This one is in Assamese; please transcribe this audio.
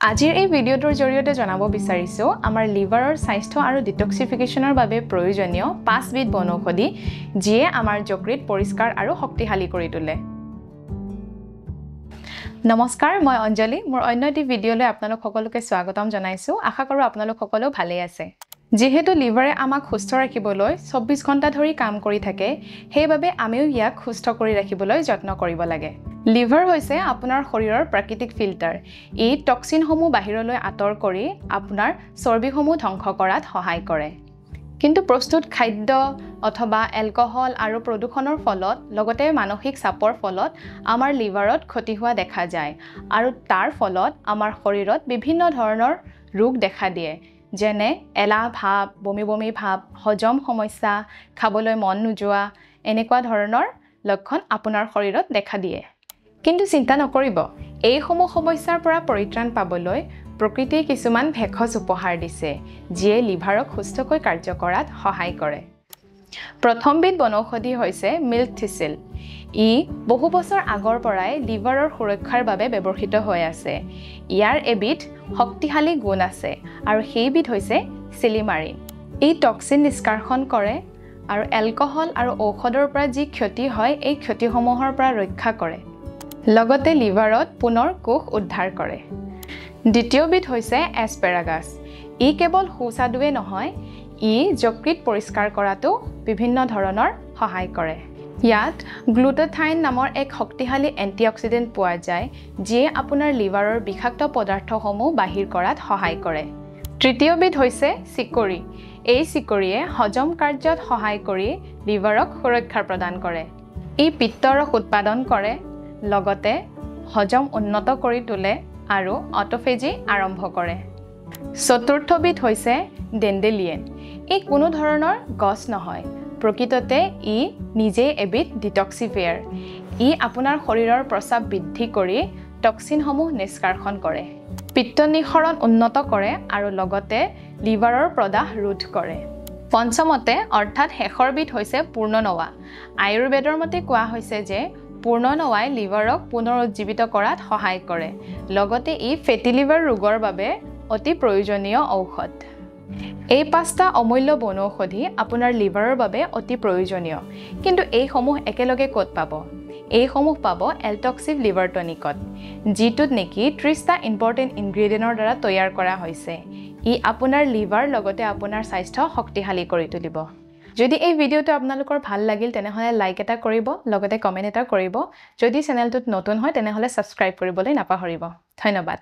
আজিৰ এই ভিডিঅ'টোৰ জৰিয়তে জনাব বিচাৰিছো আমাৰ লিভাৰৰ স্বাস্থ্য আৰু ডিটক্সিফিকেশ্যনৰ বাবে প্ৰয়োজনীয় 5 বিধ বনৌষধি যিয়ে আমাৰ যকৃত পৰিষ্কাৰ আৰু শক্তিশালী কৰি তোলে। নমস্কাৰ, মই অঞ্জলি। মোৰ অন্য এটি ভিডিঅ'লৈ আপোনালোক সকলোকে স্বাগতম জনাইছো। আশা কৰো আপোনালোক সকলো ভালে আছে। যেহেতু লিভাৰে আমাক সুস্থ ৰাখিবলৈ 24 ঘণ্টা ধৰি কাম কৰি থাকে, সেইবাবে আমিও ইয়াক সুস্থ কৰি ৰাখিবলৈ যত্ন কৰিব লাগে। লিভাৰ হৈছে আপোনাৰ শৰীৰৰ প্ৰাকৃতিক ফিল্টাৰ। ই টক্সিনসমূহ বাহিৰলৈ আঁতৰ কৰি আপোনাৰ চৰ্বিসমূহ ধ্বংস কৰাত সহায় কৰে। কিন্তু প্ৰস্তুত খাদ্য অথবা এলকহল আৰু প্ৰদূষণৰ ফলত লগতে মানসিক চাপৰ ফলত আমাৰ লিভাৰত ক্ষতি হোৱা দেখা যায় আৰু তাৰ ফলত আমাৰ শৰীৰত বিভিন্ন ধৰণৰ ৰোগ দেখা দিয়ে, যেনে এলাহ ভাৱ, বমি বমি ভাৱ, হজম সমস্যা, খাবলৈ মন নোযোৱা, এনেকুৱা ধৰণৰ লক্ষণ আপোনাৰ শৰীৰত দেখা দিয়ে। কিন্তু চিন্তা নকৰিব, এইসমূহ সমস্যাৰ পৰা পৰিত্ৰাণ পাবলৈ প্ৰকৃতিয়ে কিছুমান ভেষজ উপহাৰ দিছে, যিয়ে লিভাৰক সুস্থকৈ কাৰ্য কৰাত সহায় কৰে। প্ৰথমবিধ বনৌষধি হৈছে মিল্ক থিচিল। ই বহু বছৰ আগৰ পৰাই লিভাৰৰ সুৰক্ষাৰ বাবে ব্যৱহৃত হৈ আছে। ইয়াৰ এবিধ শক্তিশালী গুণ আছে আৰু সেইবিধ হৈছে চিলিমাৰিন। ই টক্সিন নিষ্কাশন কৰে আৰু এলকহল আৰু ঔষধৰ পৰা যি ক্ষতি হয় এই ক্ষতিসমূহৰ পৰা ৰক্ষা কৰে, লগতে লিভাৰত পুনৰ কোষ উদ্ধাৰ কৰে। দ্বিতীয়বিধ হৈছে এস্পেৰাগাছ। ই কেৱল সুস্বাদুৱে নহয়, ই যকৃত পৰিষ্কাৰ কৰাতো বিভিন্ন ধৰণৰ সহায় কৰে। ইয়াত গ্লুটাথাইন নামৰ এক শক্তিশালী এণ্টিঅক্সিডেণ্ট পোৱা যায়, যিয়ে আপোনাৰ লিভাৰৰ বিষাক্ত পদাৰ্থসমূহ বাহিৰ কৰাত সহায় কৰে। তৃতীয়বিধ হৈছে চিকৰি। এই চিকৰিয়ে হজম কাৰ্যত সহায় কৰি লিভাৰক সুৰক্ষা প্ৰদান কৰে। ই পিত্তৰস উৎপাদন কৰে, লগতে হজম উন্নত কৰি তোলে আৰু অটোফেজি আৰম্ভ কৰে। চতুৰ্থবিধ হৈছে ডেণ্ডেলিয়েন। ই কোনো ধৰণৰ গছ নহয়, প্ৰকৃততে ই নিজেই এবিধ ডিটক্সিফায়াৰ। ই আপোনাৰ শৰীৰৰ প্ৰস্ৰাৱ বৃদ্ধি কৰি টক্সিনসমূহ নিষ্কাশন কৰে, পিত্ত নিঃসৰণ উন্নত কৰে আৰু লগতে লিভাৰৰ প্ৰদাহ ৰোধ কৰে। পঞ্চমতে অৰ্থাৎ শেষৰবিধ হৈছে পূৰ্ণনৱা। আয়ুৰ্বেদৰ মতে কোৱা হৈছে যে পূৰ্ণনৱাই লিভাৰক পুনৰুজ্জীৱিত কৰাত সহায় কৰে, লগতে ই ফেটি লিভাৰ ৰোগৰ বাবে অতি প্ৰয়োজনীয় ঔষধ। এই 5টা অমূল্য বনৌষধি আপোনাৰ লিভাৰৰ বাবে অতি প্ৰয়োজনীয়। কিন্তু এইসমূহ একেলগে ক'ত পাব? এইসমূহ পাব এলটক্সিভ লিভাৰ টনিকত, যিটোত নেকি 30টা ইম্পৰ্টেণ্ট ইনগ্ৰেডিয়েণ্টৰ দ্বাৰা তৈয়াৰ কৰা হৈছে। ই আপোনাৰ লিভাৰ লগতে আপোনাৰ স্বাস্থ্য শক্তিশালী কৰি তুলিব। যদি এই ভিডিঅ'টো আপোনালোকৰ ভাল লাগিল তেনেহ'লে লাইক এটা কৰিব, লগতে কমেণ্ট এটা কৰিব। যদি চেনেলটোত নতুন হয় তেনেহ'লে ছাবস্ক্ৰাইব কৰিবলৈ নাপাহৰিব। ধন্যবাদ।